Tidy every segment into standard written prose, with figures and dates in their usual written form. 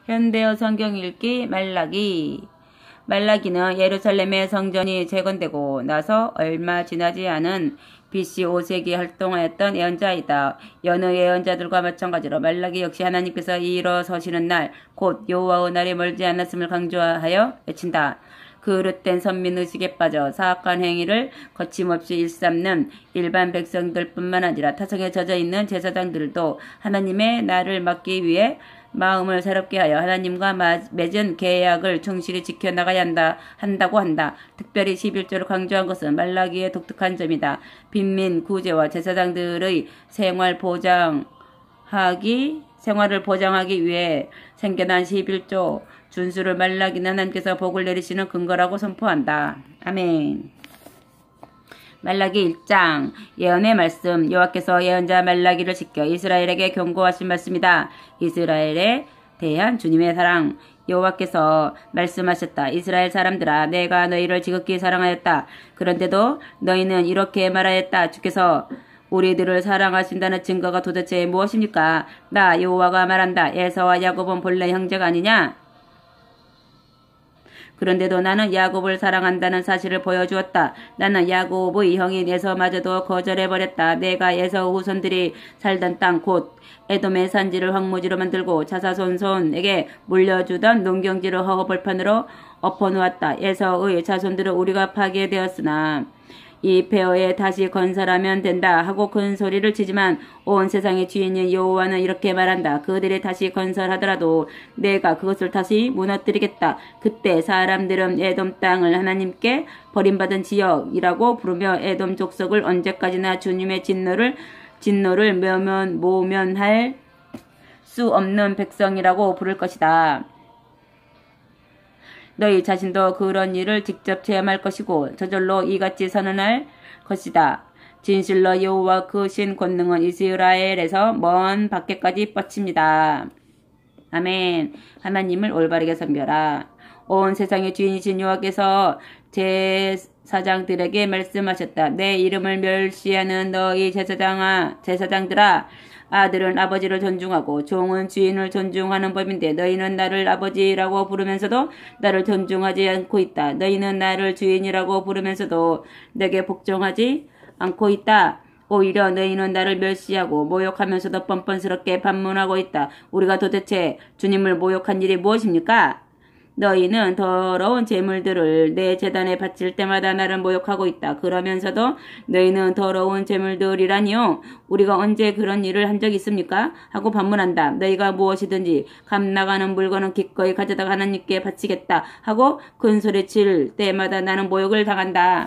현대어 성경 읽기 말라기. 말라기는 예루살렘의 성전이 재건되고 나서 얼마 지나지 않은 BC 5세기 활동하였던 예언자이다. 여느 예언자들과 마찬가지로 말라기 역시 하나님께서 일어서시는 날, 곧 여호와의 날이 멀지 않았음을 강조하여 외친다. 그릇된 선민의식에 빠져 사악한 행위를 거침없이 일삼는 일반 백성들뿐만 아니라 타성에 젖어있는 제사장들도 하나님의 날을 막기 위해 마음을 새롭게 하여 하나님과 맺은 계약을 충실히 지켜나가야 한다고 한다. 특별히 11조를 강조한 것은 말라기의 독특한 점이다. 빈민 구제와 제사장들의 생활을 보장하기 위해 생겨난 11조 준수를 말라기는 하나님께서 복을 내리시는 근거라고 선포한다. 아멘. 말라기 1장 예언의 말씀. 여호와께서 예언자 말라기를 시켜 이스라엘에게 경고하신 말씀이다. 이스라엘에 대한 주님의 사랑. 여호와께서 말씀하셨다. 이스라엘 사람들아, 내가 너희를 지극히 사랑하였다. 그런데도 너희는 이렇게 말하였다. 주께서 우리들을 사랑하신다는 증거가 도대체 무엇입니까? 나 여호와가 말한다. 에서와 야곱은 본래 형제가 아니냐? 그런데도 나는 야곱을 사랑한다는 사실을 보여주었다. 나는 야곱의 형인 에서마저도 거절해버렸다. 내가 에서 후손들이 살던 땅 곧 에돔의 산지를 황무지로 만들고 자사손손에게 물려주던 농경지를 허허벌판으로 엎어놓았다. 에서의 자손들은 우리가 파괴되었으나 이 폐허에 다시 건설하면 된다 하고 큰 소리를 치지만 온 세상의 주인인 여호와는 이렇게 말한다. 그들이 다시 건설하더라도 내가 그것을 다시 무너뜨리겠다. 그때 사람들은 에돔 땅을 하나님께 버림받은 지역이라고 부르며 에돔 족속을 언제까지나 주님의 진노를 모면할 수 없는 백성이라고 부를 것이다. 너희 자신도 그런 일을 직접 체험할 것이고 저절로 이같이 선언할 것이다. 진실로 여호와 그 신 권능은 이스라엘에서 먼 밖에까지 뻗칩니다. 아멘. 하나님을 올바르게 섬겨라. 온 세상의 주인이신 여호와께서 제사장들에게 말씀하셨다. 내 이름을 멸시하는 너희 제사장들아, 아들은 아버지를 존중하고 종은 주인을 존중하는 법인데 너희는 나를 아버지라고 부르면서도 나를 존중하지 않고 있다. 너희는 나를 주인이라고 부르면서도 내게 복종하지 않고 있다. 오히려 너희는 나를 멸시하고 모욕하면서도 뻔뻔스럽게 반문하고 있다. 우리가 도대체 주님을 모욕한 일이 무엇입니까? 너희는 더러운 제물들을 내 제단에 바칠 때마다 나를 모욕하고 있다. 그러면서도 너희는 더러운 제물들이라니요. 우리가 언제 그런 일을 한 적이 있습니까? 하고 반문한다. 너희가 무엇이든지 값 나가는 물건은 기꺼이 가져다가 하나님께 바치겠다 하고 큰 소리 칠 때마다 나는 모욕을 당한다.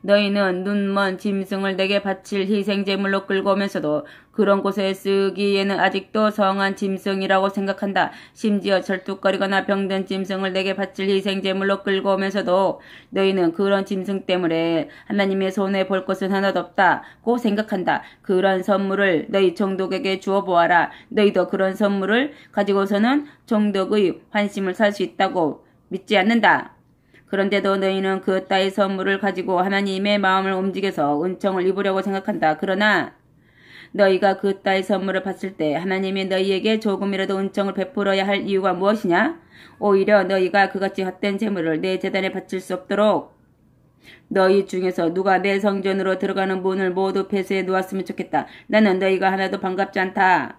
너희는 눈먼 짐승을 내게 바칠 희생제물로 끌고 오면서도 그런 곳에 쓰기에는 아직도 성한 짐승이라고 생각한다. 심지어 절뚝거리거나 병든 짐승을 내게 바칠 희생제물로 끌고 오면서도 너희는 그런 짐승 때문에 하나님의 손에 볼 것은 하나도 없다고 생각한다. 그런 선물을 너희 종독에게 주어 보아라. 너희도 그런 선물을 가지고서는 종독의 환심을 살 수 있다고 믿지 않는다. 그런데도 너희는 그 따위 선물을 가지고 하나님의 마음을 움직여서 은총을 입으려고 생각한다. 그러나 너희가 그 따위 선물을 받을 때 하나님이 너희에게 조금이라도 은총을 베풀어야 할 이유가 무엇이냐? 오히려 너희가 그같이 헛된 재물을 내 제단에 바칠 수 없도록 너희 중에서 누가 내 성전으로 들어가는 문을 모두 폐쇄해 놓았으면 좋겠다. 나는 너희가 하나도 반갑지 않다.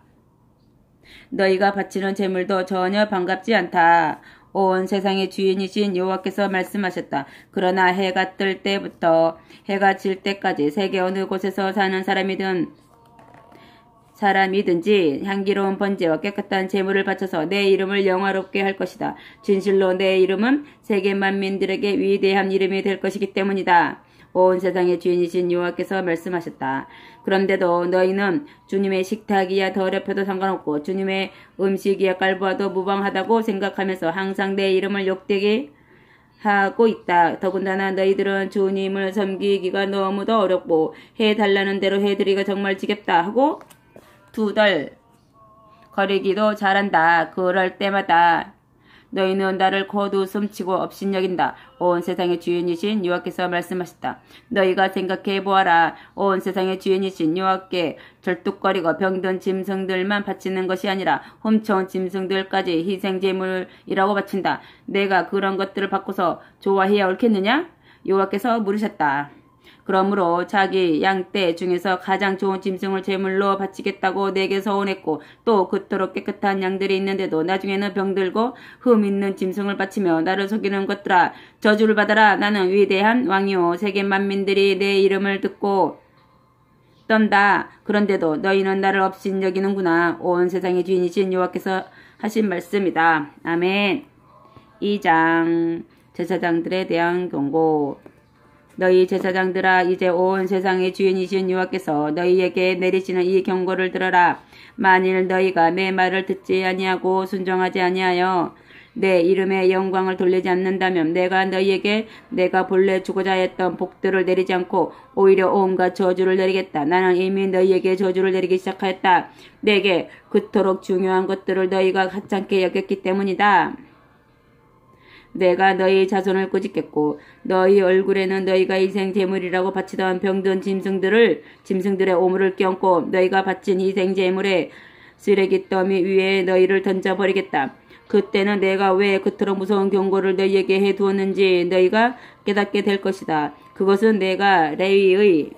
너희가 바치는 재물도 전혀 반갑지 않다. 온 세상의 주인이신 여호와께서 말씀하셨다. 그러나 해가 뜰 때부터 해가 질 때까지 세계 어느 곳에서 사는 사람이든지 향기로운 번제와 깨끗한 제물을 바쳐서 내 이름을 영화롭게 할 것이다. 진실로 내 이름은 세계 만민들에게 위대한 이름이 될 것이기 때문이다. 온 세상의 주인이신 여호와께서 말씀하셨다. 그런데도 너희는 주님의 식탁이야 더럽혀도 상관없고 주님의 음식이야 깔보아도 무방하다고 생각하면서 항상 내 이름을 욕되게 하고 있다. 더군다나 너희들은 주님을 섬기기가 너무도 어렵고 해달라는 대로 해드리기가 정말 지겹다 하고 투덜거리기도 잘한다. 그럴 때마다 너희는 나를 거두숨치고 업신여긴다. 온 세상의 주인이신 여호와께서 말씀하셨다. 너희가 생각해 보아라. 온 세상의 주인이신 여호와께 절뚝거리고 병든 짐승들만 바치는 것이 아니라 훔쳐온 짐승들까지 희생제물이라고 바친다. 내가 그런 것들을 바꿔서 좋아해야 옳겠느냐? 여호와께서 물으셨다. 그러므로 자기 양떼 중에서 가장 좋은 짐승을 제물로 바치겠다고 내게 서원했고 또 그토록 깨끗한 양들이 있는데도 나중에는 병들고 흠 있는 짐승을 바치며 나를 속이는 것들아, 저주를 받아라. 나는 위대한 왕이요 세계 만민들이 내 이름을 듣고 떤다. 그런데도 너희는 나를 업신여기는구나. 온 세상의 주인이신 여호와께서 하신 말씀이다. 아멘. 2장 제사장들에 대한 경고. 너희 제사장들아, 이제 온 세상의 주인이신 여호와께서 너희에게 내리시는 이 경고를 들어라. 만일 너희가 내 말을 듣지 아니하고 순종하지 아니하여 내 이름의 영광을 돌리지 않는다면 내가 너희에게 내가 본래 주고자 했던 복들을 내리지 않고 오히려 온갖 저주를 내리겠다. 나는 이미 너희에게 저주를 내리기 시작하였다. 내게 그토록 중요한 것들을 너희가 하찮게 여겼기 때문이다. 내가 너희 자손을 꾸짖겠고 너희 얼굴에는 너희가 희생 제물이라고 바치던 병든 짐승들의 오물을 껴안고 너희가 바친 희생 제물의 쓰레기 더미 위에 너희를 던져버리겠다. 그때는 내가 왜 그토록 무서운 경고를 너희에게 해두었는지 너희가 깨닫게 될 것이다. 그것은 내가 레위의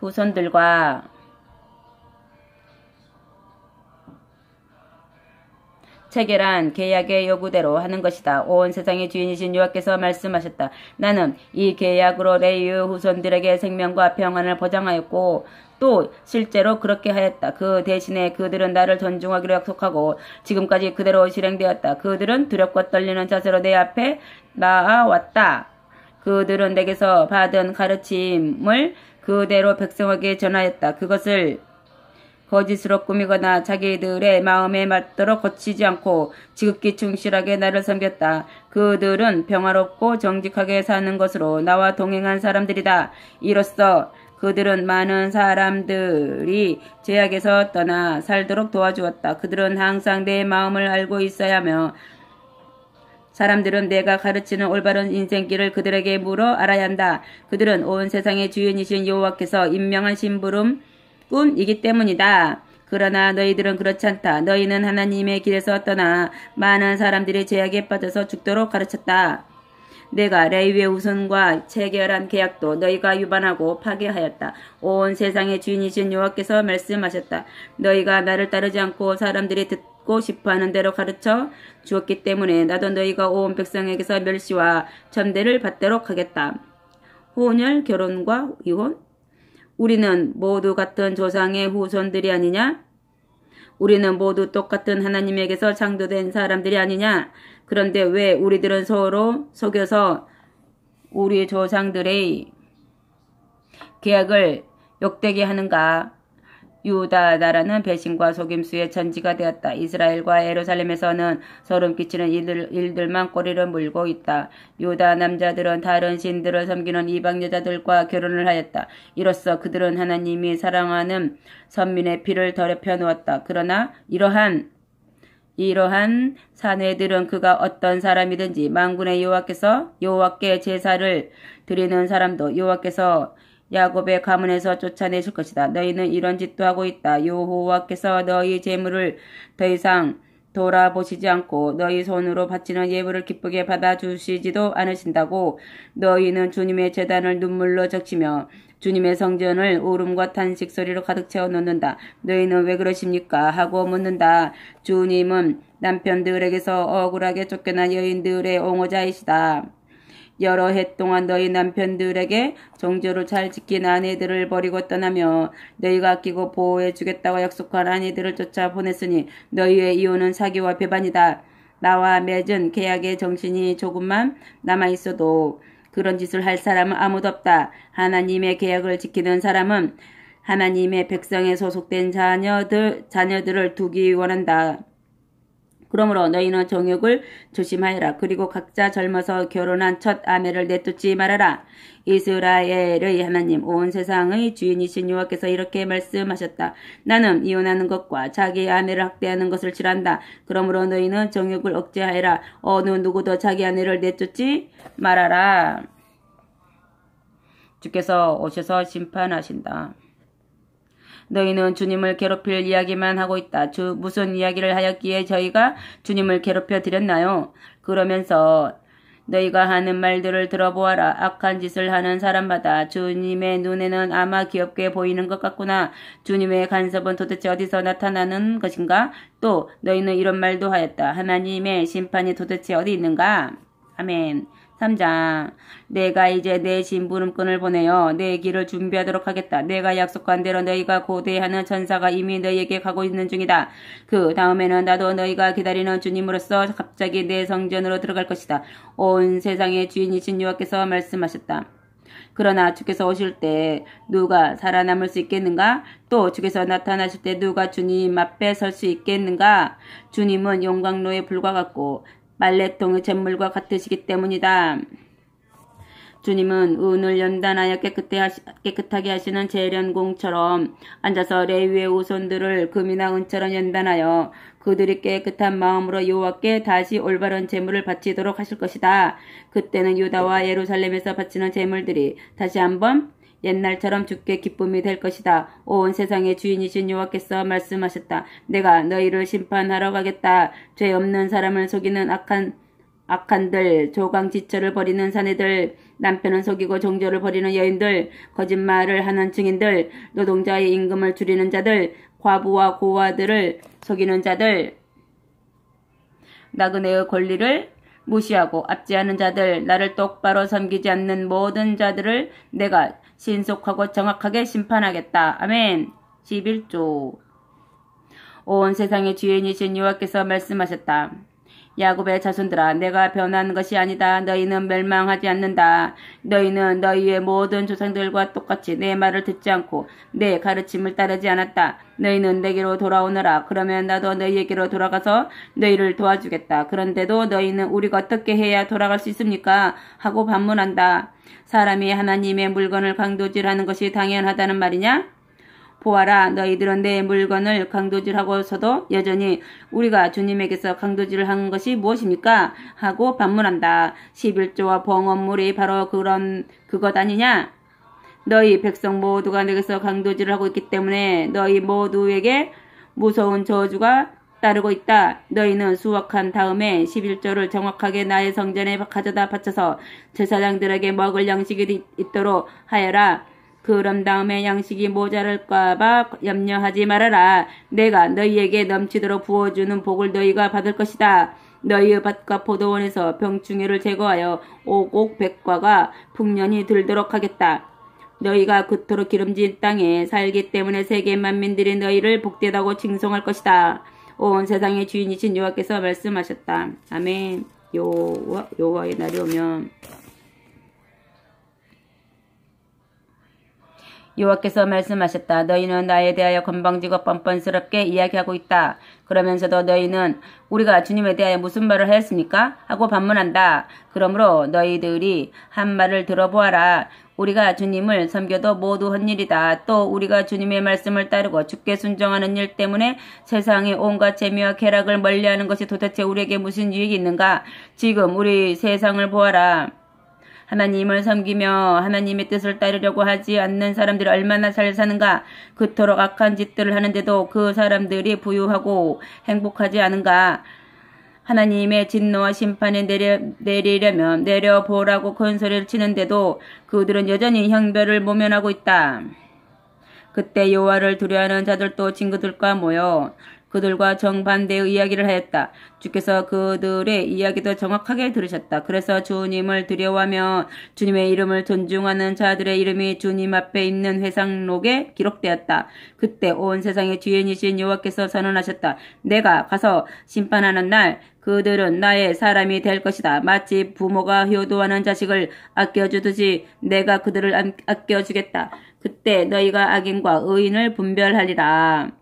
후손들과 체결한 계약의 요구대로 하는 것이다. 온 세상의 주인이신 여호와께서 말씀하셨다. 나는 이 계약으로 레위의 후손들에게 생명과 평안을 보장하였고 또 실제로 그렇게 하였다. 그 대신에 그들은 나를 존중하기로 약속하고 지금까지 그대로 실행되었다. 그들은 두렵고 떨리는 자세로 내 앞에 나아왔다. 그들은 내게서 받은 가르침을 그대로 백성에게 전하였다. 그것을 거짓으로 꾸미거나 자기들의 마음에 맞도록 고치지 않고 지극히 충실하게 나를 섬겼다. 그들은 평화롭고 정직하게 사는 것으로 나와 동행한 사람들이다. 이로써 그들은 많은 사람들이 죄악에서 떠나 살도록 도와주었다. 그들은 항상 내 마음을 알고 있어야 하며 사람들은 내가 가르치는 올바른 인생길을 그들에게 물어 알아야 한다. 그들은 온 세상의 주인이신 여호와께서 임명한 심부름꾼이기 때문이다. 그러나 너희들은 그렇지 않다. 너희는 하나님의 길에서 떠나 많은 사람들이 죄악에 빠져서 죽도록 가르쳤다. 내가 레위의 후손과 체결한 계약도 너희가 위반하고 파괴하였다. 온 세상의 주인이신 여호와께서 말씀하셨다. 너희가 나를 따르지 않고 사람들이 듣고 싶어하는 대로 가르쳐 주었기 때문에 나도 너희가 온 백성에게서 멸시와 천대를 받도록 하겠다. 혼혈, 결혼과 이혼? 우리는 모두 같은 조상의 후손들이 아니냐? 우리는 모두 똑같은 하나님에게서 창조된 사람들이 아니냐? 그런데 왜 우리들은 서로 속여서 우리 조상들의 계약을 욕되게 하는가? 유다 나라는 배신과 속임수의 천지가 되었다. 이스라엘과 예루살렘에서는 소름 끼치는 일들만 꼬리를 물고 있다. 유다 남자들은 다른 신들을 섬기는 이방 여자들과 결혼을 하였다. 이로써 그들은 하나님이 사랑하는 선민의 피를 더럽혀 놓았다. 그러나 이러한 사내들은 그가 어떤 사람이든지 만군의 여호와께 제사를 드리는 사람도 여호와께서 야곱의 가문에서 쫓아내실 것이다. 너희는 이런 짓도 하고 있다. 여호와께서 너희 재물을 더 이상 돌아보시지 않고 너희 손으로 바치는 예물을 기쁘게 받아주시지도 않으신다고. 너희는 주님의 제단을 눈물로 적시며 주님의 성전을 울음과 탄식 소리로 가득 채워 놓는다. 너희는 왜 그러십니까? 하고 묻는다. 주님은 남편들에게서 억울하게 쫓겨난 여인들의 옹호자이시다. 여러 해 동안 너희 남편들에게 정조를 잘 지킨 아내들을 버리고 떠나며 너희가 아끼고 보호해 주겠다고 약속한 아내들을 쫓아 보냈으니 너희의 이혼은 사기와 배반이다. 나와 맺은 계약의 정신이 조금만 남아있어도 그런 짓을 할 사람은 아무도 없다. 하나님의 계약을 지키는 사람은 하나님의 백성에 소속된 자녀들을 두기 원한다. 그러므로 너희는 정욕을 조심하여라. 그리고 각자 젊어서 결혼한 첫 아내를 내쫓지 말아라. 이스라엘의 하나님 온 세상의 주인이신 여호와께서 이렇게 말씀하셨다. 나는 이혼하는 것과 자기 아내를 학대하는 것을 싫어한다. 그러므로 너희는 정욕을 억제하여라. 어느 누구도 자기 아내를 내쫓지 말아라. 주께서 오셔서 심판하신다. 너희는 주님을 괴롭힐 이야기만 하고 있다. 무슨 이야기를 하였기에 저희가 주님을 괴롭혀 드렸나요? 그러면서 너희가 하는 말들을 들어보아라. 악한 짓을 하는 사람마다 주님의 눈에는 아마 귀엽게 보이는 것 같구나. 주님의 간섭은 도대체 어디서 나타나는 것인가? 또 너희는 이런 말도 하였다. 하나님의 심판이 도대체 어디 있는가? 아멘. 3장 내가 이제 내 심부름꾼을 보내어 내 길을 준비하도록 하겠다. 내가 약속한 대로 너희가 고대하는 천사가 이미 너희에게 가고 있는 중이다. 그 다음에는 나도 너희가 기다리는 주님으로서 갑자기 내 성전으로 들어갈 것이다. 온 세상의 주인이신 여호와께서 말씀하셨다. 그러나 주께서 오실 때 누가 살아남을 수 있겠는가? 또 주께서 나타나실 때 누가 주님 앞에 설 수 있겠는가? 주님은 용광로에 불과 같고 말레통의 잿물과 같으시기 때문이다. 주님은 은을 연단하여 깨끗하게 하시는 재련공처럼 앉아서 레위의 후손들을 금이나 은처럼 연단하여 그들이 깨끗한 마음으로 여호와께 다시 올바른 제물을 바치도록 하실 것이다. 그때는 유다와 예루살렘에서 바치는 제물들이 다시 한번 옛날처럼 주께 기쁨이 될 것이다. 온 세상의 주인이신 여호와께서 말씀하셨다. 내가 너희를 심판하러 가겠다. 죄 없는 사람을 속이는 악한들, 조강지처를 벌이는 사내들, 남편을 속이고 종조를 벌이는 여인들, 거짓말을 하는 증인들, 노동자의 임금을 줄이는 자들, 과부와 고아들을 속이는 자들, 나그네의 권리를 무시하고 압제하는 자들, 나를 똑바로 섬기지 않는 모든 자들을 내가 신속하고 정확하게 심판하겠다. 아멘. 11조 온 세상의 주인이신 여호와께서 말씀하셨다. 야곱의 자손들아, 내가 변한 것이 아니다. 너희는 멸망하지 않는다. 너희는 너희의 모든 조상들과 똑같이 내 말을 듣지 않고 내 가르침을 따르지 않았다. 너희는 내게로 돌아오너라. 그러면 나도 너희에게로 돌아가서 너희를 도와주겠다. 그런데도 너희는 우리가 어떻게 해야 돌아갈 수 있습니까? 하고 반문한다. 사람이 하나님의 물건을 강도질하는 것이 당연하다는 말이냐? 보아라, 너희들은 내 물건을 강도질하고서도 여전히 우리가 주님에게서 강도질을 한 것이 무엇입니까? 하고 반문한다. 11조와 봉헌물이 바로 그것 아니냐? 너희 백성 모두가 내게서 강도질을 하고 있기 때문에 너희 모두에게 무서운 저주가 따르고 있다. 너희는 수확한 다음에 11조를 정확하게 나의 성전에 가져다 바쳐서 제사장들에게 먹을 양식이 있도록 하여라. 그런 다음에 양식이 모자랄까봐 염려하지 말아라. 내가 너희에게 넘치도록 부어주는 복을 너희가 받을 것이다. 너희의 밭과 포도원에서 병충해를 제거하여 오곡 백과가 풍년이 들도록 하겠다. 너희가 그토록 기름진 땅에 살기 때문에 세계 만민들이 너희를 복되다고 칭송할 것이다. 온 세상의 주인이신 여호와께서 말씀하셨다. 아멘. 여호와의 날이 오면 여호와께서 말씀하셨다. 너희는 나에 대하여 건방지고 뻔뻔스럽게 이야기하고 있다. 그러면서도 너희는 우리가 주님에 대하여 무슨 말을 하였습니까? 하고 반문한다. 그러므로 너희들이 한 말을 들어보아라. 우리가 주님을 섬겨도 모두 헛일이다. 또 우리가 주님의 말씀을 따르고 주께 순종하는 일 때문에 세상의 온갖 재미와 쾌락을 멀리하는 것이 도대체 우리에게 무슨 유익이 있는가? 지금 우리 세상을 보아라. 하나님을 섬기며 하나님의 뜻을 따르려고 하지 않는 사람들이 얼마나 잘 사는가? 그토록 악한 짓들을 하는데도 그 사람들이 부유하고 행복하지 않은가? 하나님의 진노와 심판에 내리려면 내려보라고 큰 소리를 치는데도 그들은 여전히 형벌을 모면하고 있다. 그때 여호와를 두려워하는 자들도 친구들과 모여 그들과 정반대의 이야기를 하였다. 주께서 그들의 이야기도 정확하게 들으셨다. 그래서 주님을 두려워하며 주님의 이름을 존중하는 자들의 이름이 주님 앞에 있는 회상록에 기록되었다. 그때 온 세상의 주인이신 여호와께서 선언하셨다. 내가 가서 심판하는 날 그들은 나의 사람이 될 것이다. 마치 부모가 효도하는 자식을 아껴주듯이 내가 그들을 아껴주겠다. 그때 너희가 악인과 의인을 분별하리라.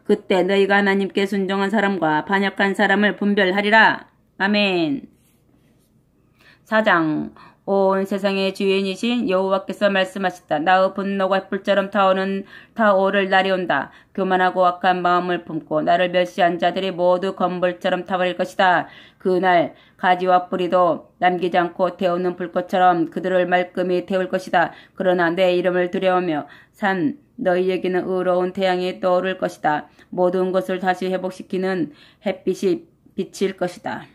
그때 너희가 하나님께 순종한 사람과 반역한 사람을 분별하리라. 아멘. 4장. 온 세상의 주인이신 여호와께서 말씀하셨다. 나의 분노가 불처럼 타오를 날이 온다. 교만하고 악한 마음을 품고 나를 멸시한 자들이 모두 건불처럼 타버릴 것이다. 그날 가지와 뿌리도 남기지 않고 태우는 불꽃처럼 그들을 말끔히 태울 것이다. 그러나 내 이름을 두려워하며 산 너희에게는 의로운 태양이 떠오를 것이다. 모든 것을 다시 회복시키는 햇빛이 비칠 것이다.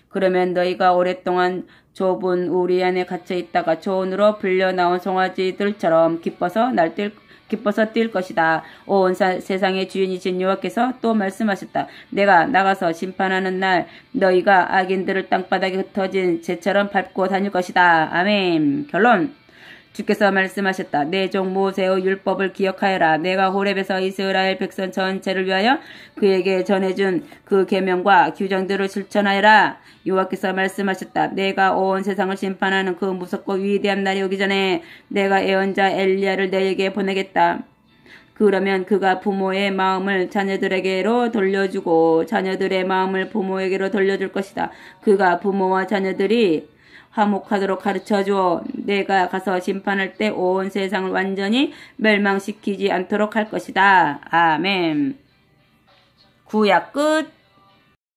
그러면 너희가 오랫동안 좁은 우리 안에 갇혀 있다가 초원으로 불려 나온 송아지들처럼 기뻐서 뛸 것이다. 온 세상의 주인이신 여호와께서 또 말씀하셨다. 내가 나가서 심판하는 날 너희가 악인들을 땅바닥에 흩어진 재처럼 밟고 다닐 것이다. 아멘. 결론. 주께서 말씀하셨다. 내 종 모세의 율법을 기억하여라. 내가 호렙에서 이스라엘 백성 전체를 위하여 그에게 전해준 그 계명과 규정들을 실천하여라. 여호와께서 말씀하셨다. 내가 온 세상을 심판하는 그 무섭고 위대한 날이 오기 전에 내가 예언자 엘리야를 너에게 보내겠다. 그러면 그가 부모의 마음을 자녀들에게로 돌려주고 자녀들의 마음을 부모에게로 돌려줄 것이다. 그가 부모와 자녀들이 화목하도록 가르쳐주어 내가 가서 심판할 때 온 세상을 완전히 멸망시키지 않도록 할 것이다. 아멘. 구약 끝.